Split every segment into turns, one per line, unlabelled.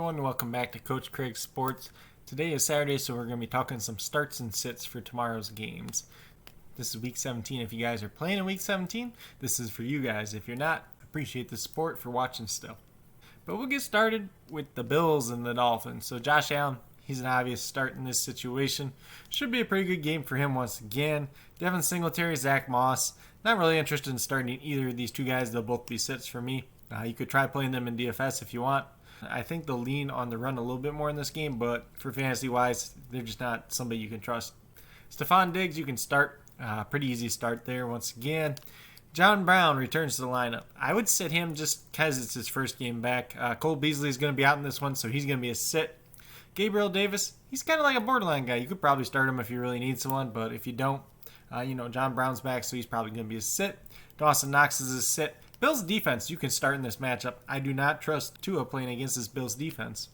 everyone, and welcome back to Coach Craig Sports. Today is Saturday, so we're going to be talking some starts and sits for tomorrow's games. This is Week 17. If you guys are playing in Week 17, this is for you guys. If you're not, appreciate the support for watching still. But we'll get started with the Bills and the Dolphins. So Josh Allen, he's an obvious start in this situation. Should be a pretty good game for him once again. Devin Singletary, Zach Moss. Not really interested in starting either of these two guys. They'll both be sits for me. You could try playing them in DFS if you want. I think they'll lean on the run a little bit more in this game, but for fantasy-wise, they're just not somebody you can trust. Stephon Diggs, you can start. Pretty easy start there once again. John Brown returns to the lineup. I would sit him just because it's his first game back. Cole Beasley is going to be out in this one, so he's going to be a sit. Gabriel Davis, he's kind of like a borderline guy. You could probably start him if you really need someone, but if you don't, John Brown's back, so he's probably going to be a sit. Dawson Knox is a sit. Bills defense, you can start in this matchup. I do not trust Tua playing against this Bills defense.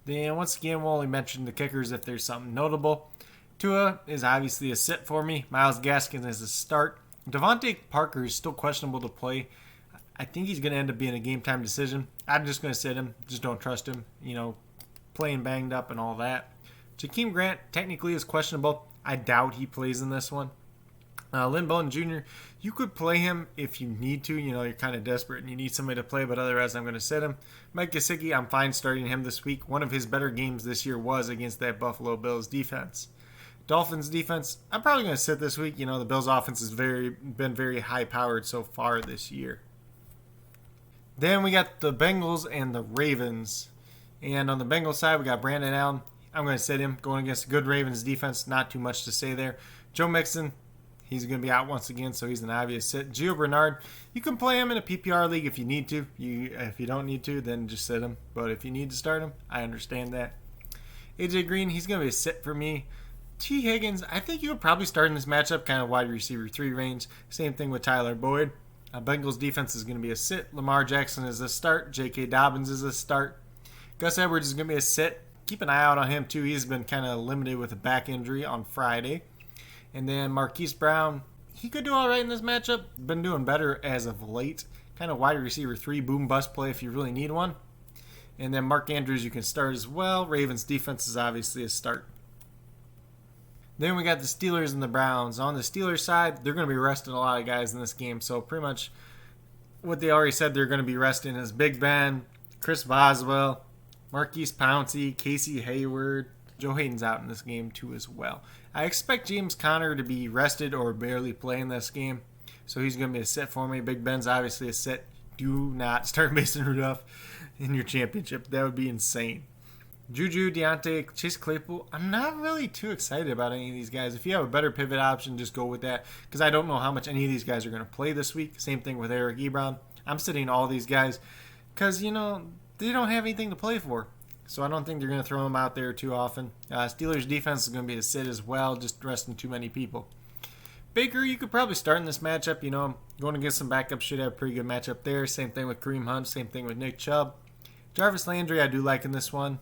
Then once again, we'll only mention the kickers if there's something notable. Tua is obviously a sit for me. Myles Gaskin is a start. Devontae Parker is still questionable to play. I think he's going to end up being a game time decision. I'm just going to sit him. Just don't trust him. Playing banged up and all that. Jakeem Grant technically is questionable. I doubt he plays in this one. Lynn Bowden Jr., you could play him if you need to. You're kind of desperate and you need somebody to play, but otherwise I'm going to sit him. Mike Gesicki, I'm fine starting him this week. One of his better games this year was against that Buffalo Bills defense. Dolphins defense, I'm probably going to sit this week. The Bills offense has been very high-powered so far this year. Then we got the Bengals and the Ravens. And on the Bengals side, we got Brandon Allen. I'm going to sit him going against a good Ravens defense. Not too much to say there. Joe Mixon, he's going to be out once again, so he's an obvious sit. Gio Bernard, you can play him in a PPR league if you need to. If you don't need to, then just sit him. But if you need to start him, I understand that. AJ Green, he's going to be a sit for me. T. Higgins, I think you would probably start in this matchup, kind of wide receiver 3 range. Same thing with Tyler Boyd. Bengals defense is going to be a sit. Lamar Jackson is a start. J.K. Dobbins is a start. Gus Edwards is going to be a sit. Keep an eye out on him, too. He's been kind of limited with a back injury on Friday. And then Marquise Brown, he could do all right in this matchup. Been doing better as of late. Kind of wide receiver 3, boom bust play if you really need one. And then Mark Andrews you can start as well. Ravens defense is obviously a start. Then we got the Steelers and the Browns. On the Steelers side, they're going to be resting a lot of guys in this game. So pretty much what they already said they're going to be resting is Big Ben, Chris Boswell, Marquise Pouncey, Casey Hayward. Joe Hayden's out in this game too as well. I expect James Conner to be rested or barely play in this game. So he's going to be a sit for me. Big Ben's obviously a sit. Do not start Mason Rudolph in your championship. That would be insane. Juju, Deontay, Chase Claypool. I'm not really too excited about any of these guys. If you have a better pivot option, just go with that. Because I don't know how much any of these guys are going to play this week. Same thing with Eric Ebron. I'm sitting all these guys because, they don't have anything to play for. So I don't think they're going to throw them out there too often. Steelers defense is going to be a sit as well, just resting too many people. Baker, you could probably start in this matchup. Going against some backups should have a pretty good matchup there. Same thing with Kareem Hunt. Same thing with Nick Chubb. Jarvis Landry, I do like in this one.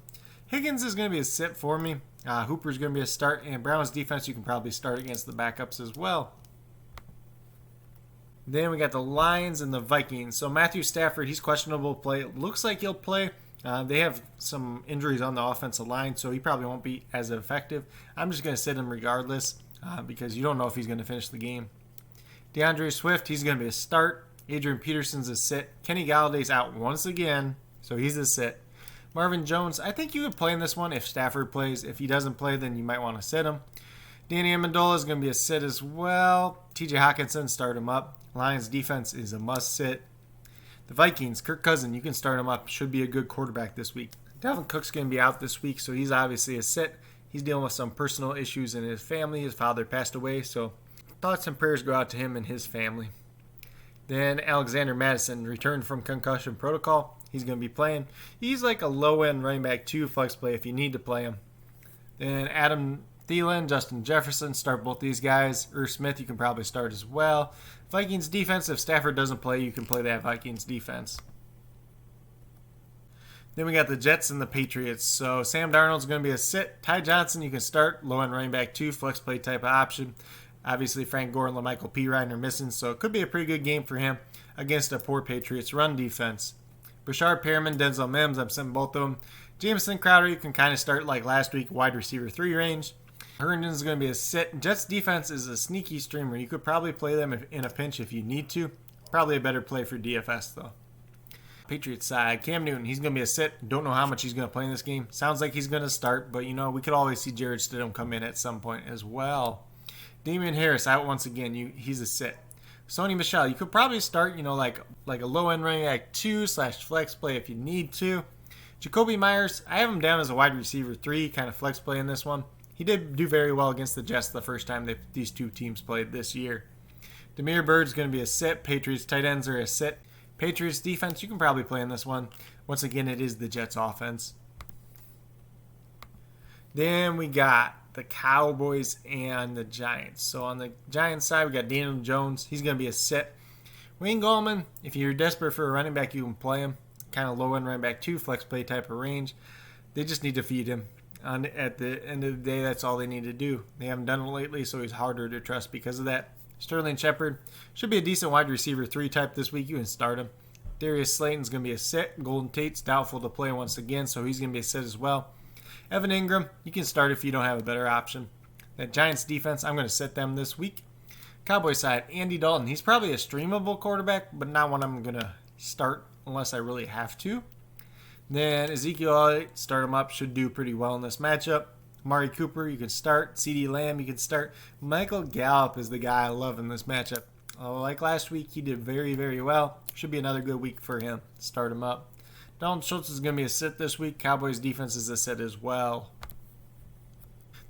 Higgins is going to be a sit for me. Hooper's going to be a start. And Browns defense, you can probably start against the backups as well. Then we got the Lions and the Vikings. So Matthew Stafford, he's questionable to play. It looks like he'll play. They have some injuries on the offensive line, so he probably won't be as effective. I'm just going to sit him regardless because you don't know if he's going to finish the game. DeAndre Swift, he's going to be a start. Adrian Peterson's a sit. Kenny Galladay's out once again, so he's a sit. Marvin Jones, I think you could play in this one if Stafford plays. If he doesn't play, then you might want to sit him. Danny Amendola is going to be a sit as well. TJ Hawkinson, start him up. Lions defense is a must sit. The Vikings, Kirk Cousins, you can start him up. Should be a good quarterback this week. Dalvin Cook's going to be out this week, so he's obviously a sit. He's dealing with some personal issues in his family. His father passed away, so thoughts and prayers go out to him and his family. Then Alexander Madison returned from concussion protocol. He's going to be playing. He's like a low-end running back 2 flex play if you need to play him. Then Adam Thielen, Justin Jefferson, start both these guys. Irv Smith, you can probably start as well. Vikings defense, if Stafford doesn't play, you can play that Vikings defense. Then we got the Jets and the Patriots. So Sam Darnold's going to be a sit. Ty Johnson, you can start. Low-end running back 2, flex play type of option. Obviously, Frank Gore and LaMichael Pirine are missing, so it could be a pretty good game for him against a poor Patriots run defense. Brashard Perriman, Denzel Mims, I'm sitting both of them. Jameson Crowder, you can kind of start like last week, wide receiver 3 range. Herndon's going to be a sit. Jets defense is a sneaky streamer. You could probably play them in a pinch if you need to. Probably a better play for DFS though. Patriots side, Cam Newton, he's going to be a sit. Don't know how much he's going to play in this game. Sounds like he's going to start, but we could always see Jared Stidham come in at some point as well. Damian Harris out once again. He's a sit. Sony Michel, you could probably start, like a low-end running back 2/flex play if you need to. Jacoby Myers, I have him down as a wide receiver 3, kind of flex play in this one. He did do very well against the Jets the first time these two teams played this year. Damiere Byrd's going to be a sit. Patriots tight ends are a sit. Patriots defense, you can probably play in this one. Once again, it is the Jets offense. Then we got the Cowboys and the Giants. So on the Giants side, we got Daniel Jones. He's going to be a sit. Wayne Gallman, if you're desperate for a running back, you can play him. Kind of low-end running back 2, flex play type of range. They just need to feed him. At the end of the day, that's all they need to do. They haven't done it lately, so he's harder to trust because of that. Sterling Shepard should be a decent wide receiver 3 type this week. You can start him. Darius Slayton's going to be a sit. Golden Tate's doubtful to play once again, so he's going to be a sit as well. Evan Ingram, you can start if you don't have a better option. That Giants defense, I'm going to sit them this week. Cowboy side, Andy Dalton. He's probably a streamable quarterback, but not one I'm going to start unless I really have to. Then Ezekiel Elliott, start him up, should do pretty well in this matchup. Amari Cooper, you can start. CeeDee Lamb, you can start. Michael Gallup is the guy I love in this matchup. Like last week, he did very, very well. Should be another good week for him. Start him up. Dalton Schultz is going to be a sit this week. Cowboys defense is a sit as well.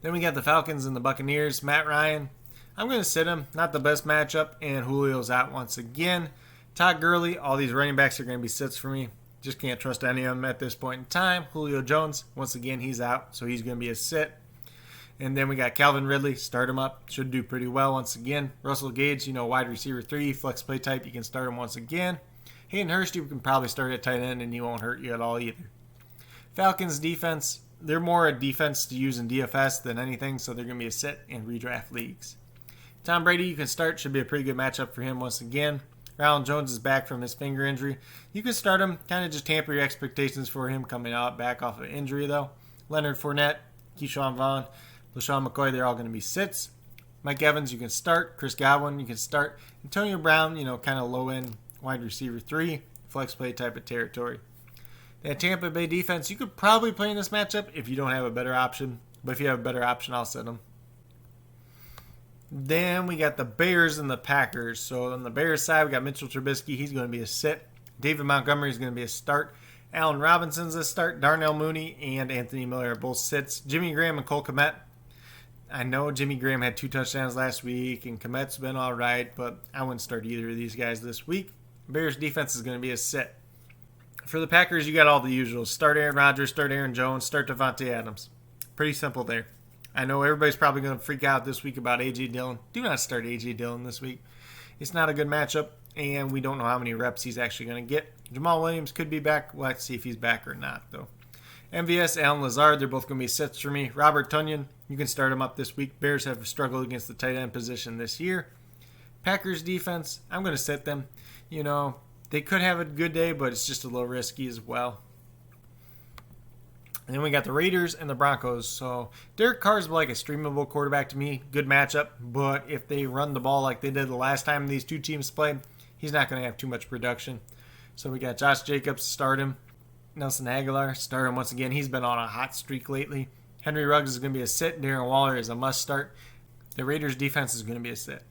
Then we got the Falcons and the Buccaneers. Matt Ryan, I'm going to sit him. Not the best matchup, and Julio's out once again. Todd Gurley, all these running backs are going to be sits for me. Just can't trust any of them at this point in time. Julio Jones, once again, he's out, so he's going to be a sit. And then we got Calvin Ridley, start him up. Should do pretty well once again. Russell Gage, wide receiver 3, flex play type. You can start him once again. Hayden Hurst, you can probably start at tight end, and he won't hurt you at all either. Falcons defense, they're more a defense to use in DFS than anything, so they're going to be a sit in redraft leagues. Tom Brady, you can start. Should be a pretty good matchup for him once again. Ronald Jones is back from his finger injury. You can start him. Kind of just tamper your expectations for him coming out back off of injury, though. Leonard Fournette, Keyshawn Vaughn, LaShawn McCoy, they're all going to be sits. Mike Evans, you can start. Chris Godwin, you can start. Antonio Brown, kind of low-end wide receiver 3, flex play type of territory. That Tampa Bay defense, you could probably play in this matchup if you don't have a better option. But if you have a better option, I'll set them. Then we got the Bears and the Packers. So on the Bears side, we got Mitchell Trubisky. He's going to be a sit. David Montgomery is going to be a start. Allen Robinson's a start. Darnell Mooney and Anthony Miller are both sits. Jimmy Graham and Cole Kmet. I know Jimmy Graham had 2 touchdowns last week, and Kmet's been all right, but I wouldn't start either of these guys this week. Bears defense is going to be a sit. For the Packers, you got all the usuals. Start Aaron Rodgers, start Aaron Jones, start Devontae Adams. Pretty simple there. I know everybody's probably going to freak out this week about A.J. Dillon. Do not start A.J. Dillon this week. It's not a good matchup, and we don't know how many reps he's actually going to get. Jamal Williams could be back. We'll have to see if he's back or not, though. MVS, Allen Lazard, they're both going to be sits for me. Robert Tonyan, you can start him up this week. Bears have struggled against the tight end position this year. Packers defense, I'm going to sit them. They could have a good day, but it's just a little risky as well. And then we got the Raiders and the Broncos. So Derek Carr is like a streamable quarterback to me. Good matchup. But if they run the ball like they did the last time these two teams played, he's not going to have too much production. So we got Josh Jacobs, start him. Nelson Aguilar, start him once again. He's been on a hot streak lately. Henry Ruggs is going to be a sit. Darren Waller is a must start. The Raiders defense is going to be a sit.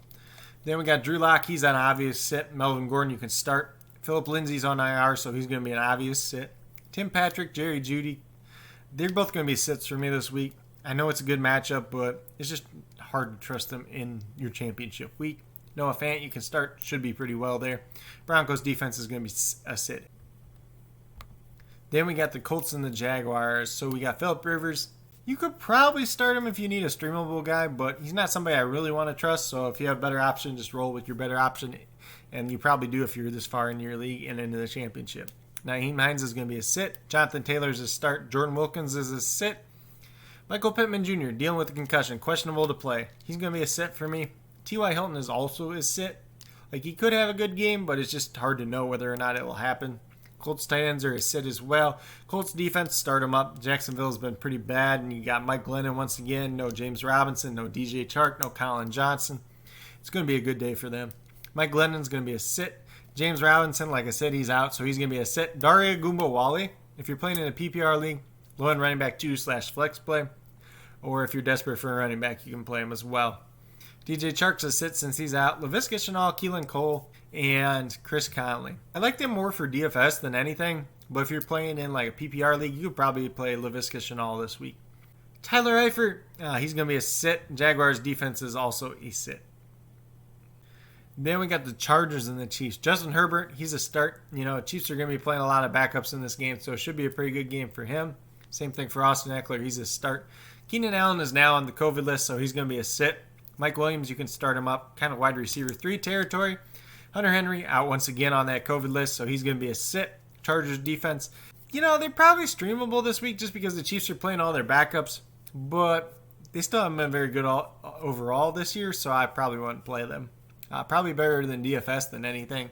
Then we got Drew Lock. He's an obvious sit. Melvin Gordon, you can start. Phillip Lindsay's on IR, so he's going to be an obvious sit. Tim Patrick, Jerry Jeudy, they're both going to be sits for me this week. I know it's a good matchup, but it's just hard to trust them in your championship week. Noah Fant, you can start. Should be pretty well there. Broncos defense is going to be a sit. Then we got the Colts and the Jaguars. So we got Phillip Rivers. You could probably start him if you need a streamable guy, but he's not somebody I really want to trust. So if you have a better option, just roll with your better option. And you probably do if you're this far in your league and into the championship. Nyheim Hines is going to be a sit. Jonathan Taylor's a start. Jordan Wilkins is a sit. Michael Pittman Jr. dealing with a concussion. Questionable to play. He's going to be a sit for me. T.Y. Hilton is also a sit. He could have a good game, but it's just hard to know whether or not it will happen. Colts tight ends are a sit as well. Colts defense, start them up. Jacksonville's been pretty bad, and you got Mike Glennon once again. No James Robinson, no DJ Chark, no Colin Johnson. It's going to be a good day for them. Mike Glennon's going to be a sit. James Robinson, like I said, he's out, so he's going to be a sit. Daria Gumbawale, if you're playing in a PPR league, low-end running back 2/flex play. Or if you're desperate for a running back, you can play him as well. DJ Chark's a sit since he's out. Laviska Shenault, Keelan Cole, and Chris Conley. I like them more for DFS than anything, but if you're playing in like a PPR league, you could probably play Laviska Shenault this week. Tyler Eifert, he's going to be a sit. Jaguars defense is also a sit. Then we got the Chargers and the Chiefs. Justin Herbert, he's a start. Chiefs are going to be playing a lot of backups in this game, so it should be a pretty good game for him. Same thing for Austin Eckler. He's a start. Keenan Allen is now on the COVID list, so he's going to be a sit. Mike Williams, you can start him up. Kind of wide receiver 3 territory. Hunter Henry out once again on that COVID list, so he's going to be a sit. Chargers defense, they're probably streamable this week just because the Chiefs are playing all their backups, but they still haven't been very good overall this year, so I probably wouldn't play them. Probably better than DFS than anything.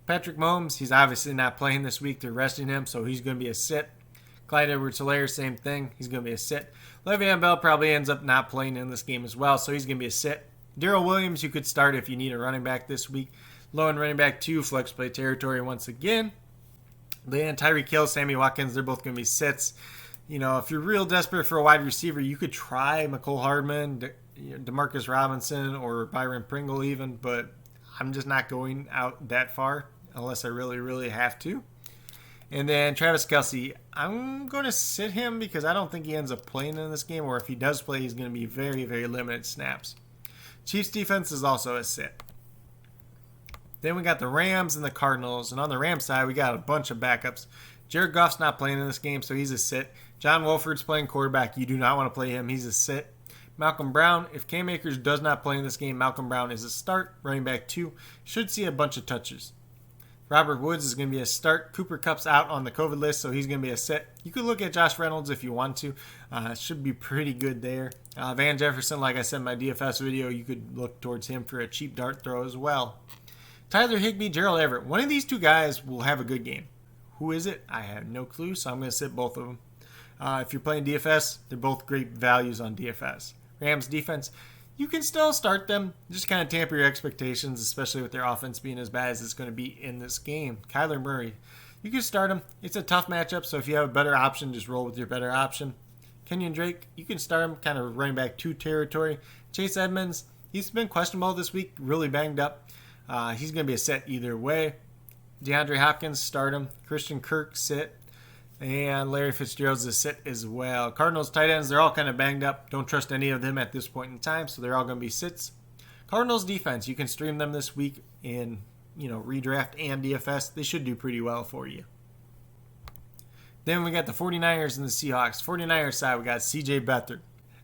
Patrick Mahomes, he's obviously not playing this week. They're resting him, so he's going to be a sit. Clyde Edwards-Helaire, same thing. He's going to be a sit. Le'Veon Bell probably ends up not playing in this game as well, so he's going to be a sit. Darrell Williams, you could start if you need a running back this week. Low-end running back 2, flex play territory once again. Then Tyreek Hill, Sammy Watkins, they're both going to be sits. If you're real desperate for a wide receiver, you could try Mecole Hardman, Demarcus Robinson, or Byron Pringle even, but I'm just not going out that far unless I really, really have to. And then Travis Kelce, I'm going to sit him because I don't think he ends up playing in this game, or if he does play, he's going to be very, very limited snaps. Chiefs defense is also a sit. Then we got the Rams and the Cardinals, and on the Rams side, we got a bunch of backups. Jared Goff's not playing in this game, so he's a sit. John Wolford's playing quarterback. You do not want to play him. He's a sit. Malcolm Brown, if Cam Akers does not play in this game, Malcolm Brown is a start. Running back 2, should see a bunch of touches. Robert Woods is going to be a start. Cooper Kupp's out on the COVID list, so he's going to be a sit. You could look at Josh Reynolds if you want to. Should be pretty good there. Van Jefferson, like I said in my DFS video, you could look towards him for a cheap dart throw as well. Tyler Higbee, Gerald Everett. One of these two guys will have a good game. Who is it? I have no clue, so I'm going to sit both of them. If you're playing DFS, they're both great values on DFS. Rams defense, you can still start them. Just kind of tamper your expectations, especially with their offense being as bad as it's going to be in this game. Kyler Murray, you can start him. It's a tough matchup, so if you have a better option, just roll with your better option. Kenyon Drake, you can start him, kind of running back 2 territory. Chase Edmonds, he's been questionable this week, really banged up. He's going to be a sit either way. DeAndre Hopkins, start him. Christian Kirk, sit. And Larry Fitzgerald's a sit as well. Cardinals tight ends, they're all kind of banged up. Don't trust any of them at this point in time, so they're all going to be sits. Cardinals defense, you can stream them this week in redraft and DFS. They should do pretty well for you. Then we got the 49ers and the Seahawks. 49ers side, we got CJ Beathard.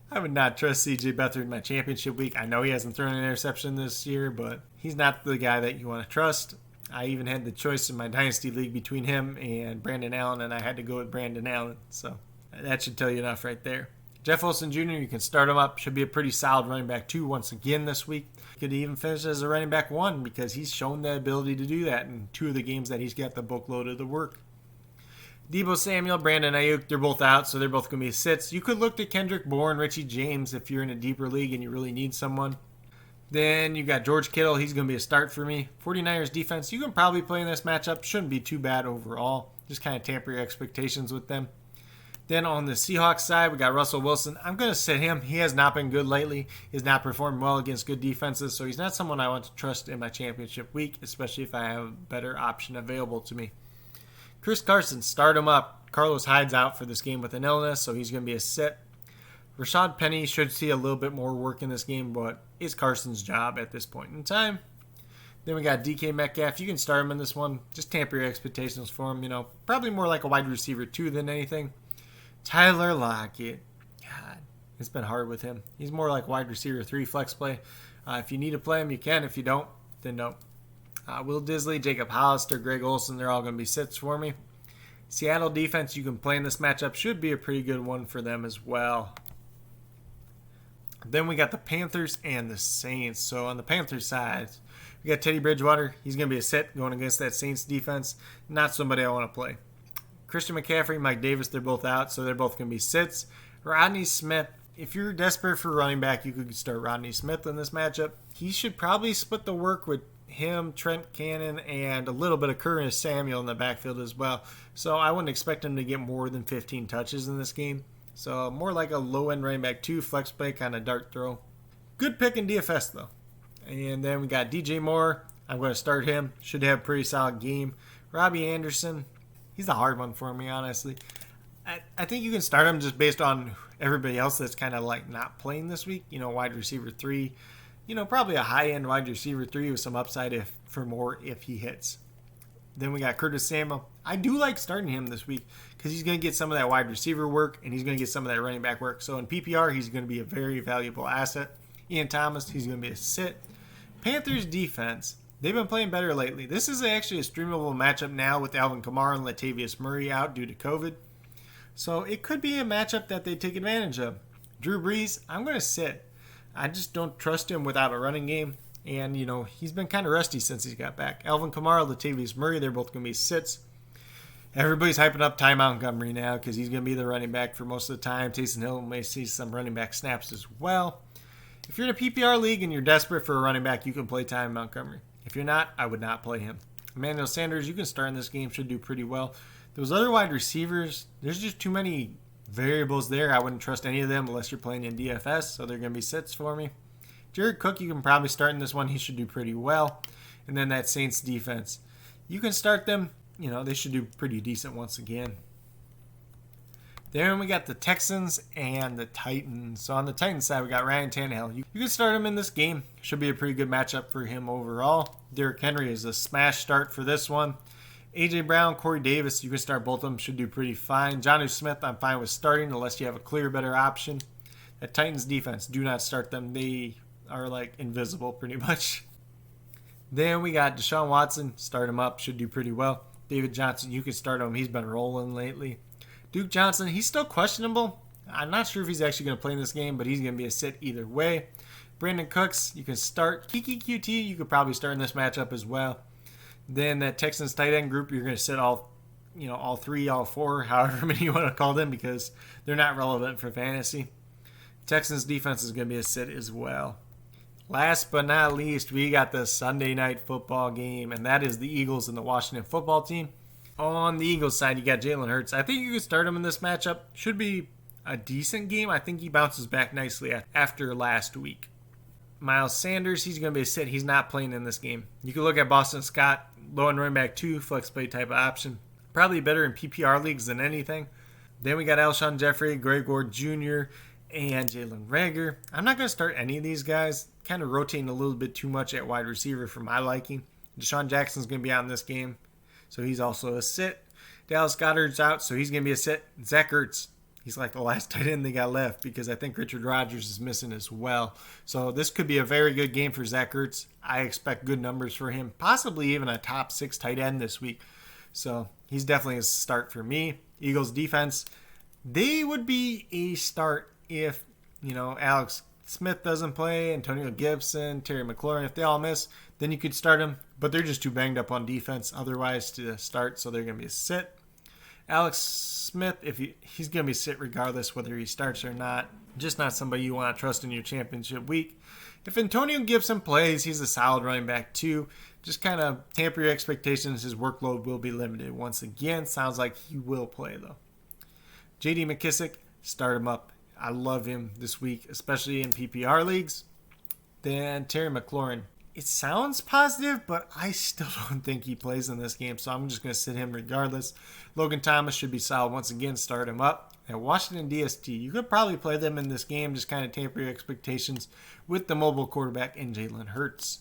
I would not trust CJ Beathard in my championship week. I know he hasn't thrown an interception this year, but he's not the guy that you want to trust. I even had the choice in my Dynasty League between him and Brandon Allen, and I had to go with Brandon Allen. So that should tell you enough right there. Jeff Wilson Jr., you can start him up. Should be a pretty solid running back 2 once again this week. Could even finish as a running back 1 because he's shown the ability to do that in 2 of the games that he's got the bookload of the work. Deebo Samuel, Brandon Ayuk, they're both out, so they're both going to be sits. You could look to Kendrick Bourne, Richie James if you're in a deeper league and you really need someone. Then you got George Kittle. He's going to be a start for me. 49ers defense, you can probably play in this matchup. Shouldn't be too bad overall. Just kind of tamper your expectations with them. Then on the Seahawks side, we got Russell Wilson. I'm going to sit him. He has not been good lately. He's not performed well against good defenses, so he's not someone I want to trust in my championship week, especially if I have a better option available to me. Chris Carson, start him up. Carlos Hyde's out for this game with an illness, so he's going to be a sit. Rashad Penny should see a little bit more work in this game, but it's Carson's job at this point in time. Then we got DK Metcalf. You can start him in this one. Just tamper your expectations for him. Probably more like a wide receiver 2 than anything. Tyler Lockett. God, it's been hard with him. He's more like wide receiver 3 flex play. If you need to play him, you can. If you don't, then no. Will Disley, Jacob Hollister, Greg Olsen, they're all going to be sits for me. Seattle defense, you can play in this matchup. Should be a pretty good one for them as well. Then we got the Panthers and the Saints. So on the Panthers side, We got Teddy Bridgewater. He's going to be a sit going against that Saints defense. Not somebody I want to play. Christian McCaffrey, Mike Davis, they're both out, so they're both going to be sits. Rodney Smith, if you're desperate for running back, you could start Rodney Smith in this matchup. He should probably split the work with him, Trent Cannon, and a little bit of Curtis Samuel in the backfield as well. So I wouldn't expect him to get more than 15 touches in this game. So more like a low-end running back 2, flex play, kind of dart throw. Good pick in DFS, though. And then we got DJ Moore. I'm going to start him. Should have a pretty solid game. Robbie Anderson. He's the hard one for me, honestly. I think you can start him just based on everybody else that's kind of like not playing this week. Wide receiver 3. Probably a high-end wide receiver 3 with some upside if he hits. Then we got Curtis Samuel. I do like starting him this week because he's going to get some of that wide receiver work and he's going to get some of that running back work. So in PPR, he's going to be a very valuable asset. Ian Thomas, he's going to be a sit. Panthers defense, they've been playing better lately. This is actually a streamable matchup now with Alvin Kamara and Latavius Murray out due to COVID. So it could be a matchup that they take advantage of. Drew Brees, I'm going to sit. I just don't trust him without a running game. And, he's been kind of rusty since he's got back. Alvin Kamara, Latavius Murray, they're both going to be sits. Everybody's hyping up Ty Montgomery now because he's going to be the running back for most of the time. Taysom Hill may see some running back snaps as well. If you're in a PPR league and you're desperate for a running back, you can play Ty Montgomery. If you're not, I would not play him. Emmanuel Sanders, you can start in this game, should do pretty well. Those other wide receivers, there's just too many variables there. I wouldn't trust any of them unless you're playing in DFS, so they're going to be sits for me. Jared Cook, you can probably start in this one. He should do pretty well. And then that Saints defense. You can start them. They should do pretty decent once again. Then we got the Texans and the Titans. So on the Titans side, we got Ryan Tannehill. You can start him in this game. Should be a pretty good matchup for him overall. Derrick Henry is a smash start for this one. A.J. Brown, Corey Davis, you can start both of them. Should do pretty fine. Jonnu Smith, I'm fine with starting unless you have a clear, better option. That Titans defense, do not start them. They are like invisible pretty much. Then we got Deshaun Watson. Start him up. Should do pretty well. David Johnson, you can start him. He's been rolling lately. Duke Johnson, he's still questionable. I'm not sure if he's actually going to play in this game, but he's going to be a sit either way. Brandon Cooks, you can start. Kiki QT, you could probably start in this matchup as well. Then that Texans tight end group, you're going to sit all three, all four, however many you want to call them because they're not relevant for fantasy. Texans defense is going to be a sit as well. Last but not least, we got the Sunday night football game, and that is the Eagles and the Washington football team. On the Eagles side, you got Jalen Hurts. I think you could start him in this matchup. Should be a decent game. I think he bounces back nicely after last week. Miles Sanders, he's going to be a sit. He's not playing in this game. You can look at Boston Scott, low end running back 2, flex play type of option. Probably better in PPR leagues than anything. Then we got Alshon Jeffrey, Greg Ward Jr., and Jalen Reagor. I'm not going to start any of these guys. Kind of rotating a little bit too much at wide receiver for my liking. Deshaun Jackson's going to be out in this game, so he's also a sit. Dallas Goedert's out, so he's going to be a sit. Zach Ertz, he's like the last tight end they got left because I think Richard Rodgers is missing as well. So this could be a very good game for Zach Ertz. I expect good numbers for him, possibly even a top 6 tight end this week. So he's definitely a start for me. Eagles defense, they would be a start if, Alex Smith doesn't play, Antonio Gibson, Terry McLaurin, if they all miss, then you could start them. But they're just too banged up on defense otherwise to start, so they're going to be a sit. Alex Smith, he's going to be sit regardless whether he starts or not. Just not somebody you want to trust in your championship week. If Antonio Gibson plays, he's a solid running back too. Just kind of tamper your expectations. His workload will be limited. Once again, sounds like he will play though. J.D. McKissick, start him up. I love him this week, especially in PPR leagues. Then Terry McLaurin. It sounds positive, but I still don't think he plays in this game, so I'm just going to sit him regardless. Logan Thomas should be solid. Once again, start him up. And Washington DST, you could probably play them in this game, just kind of tamper your expectations with the mobile quarterback and Jalen Hurts.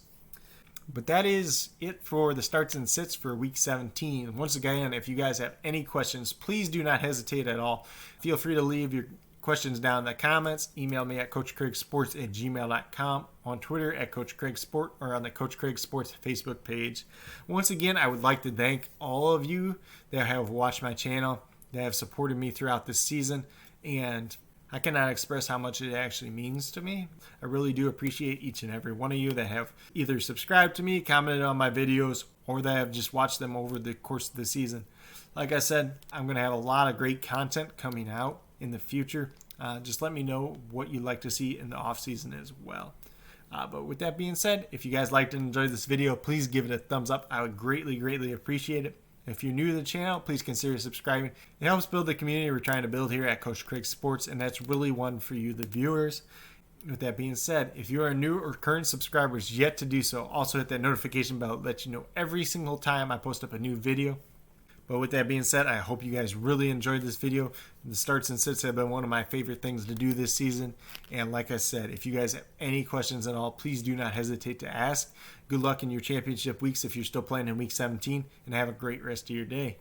But that is it for the starts and sits for Week 17. Once again, if you guys have any questions, please do not hesitate at all. Feel free to leave your questions down in the comments. Email me at coachcraigsports@gmail.com, on Twitter at coachcraigsport, or on the Coach Craig Sports Facebook page. Once again, I would like to thank all of you that have watched my channel, that have supported me throughout this season, and I cannot express how much it actually means to me. I really do appreciate each and every one of you that have either subscribed to me, commented on my videos, or that have just watched them over the course of the season. Like I said, I'm going to have a lot of great content coming out in the future. Just let me know what you'd like to see in the off season as well. But with that being said, if you guys liked and enjoyed this video, please give it a thumbs up. I would greatly appreciate it. If you're new to the channel, please consider subscribing. It helps build the community we're trying to build here at Coach Craig Sports, and that's really one for you, the viewers. With that being said, if you are new or current subscribers yet to do so, also hit that notification bell to let you know every single time I post up a new video. But with that being said, I hope you guys really enjoyed this video. The starts and sits have been one of my favorite things to do this season. And like I said, if you guys have any questions at all, please do not hesitate to ask. Good luck in your championship weeks if you're still playing in week 17, and have a great rest of your day.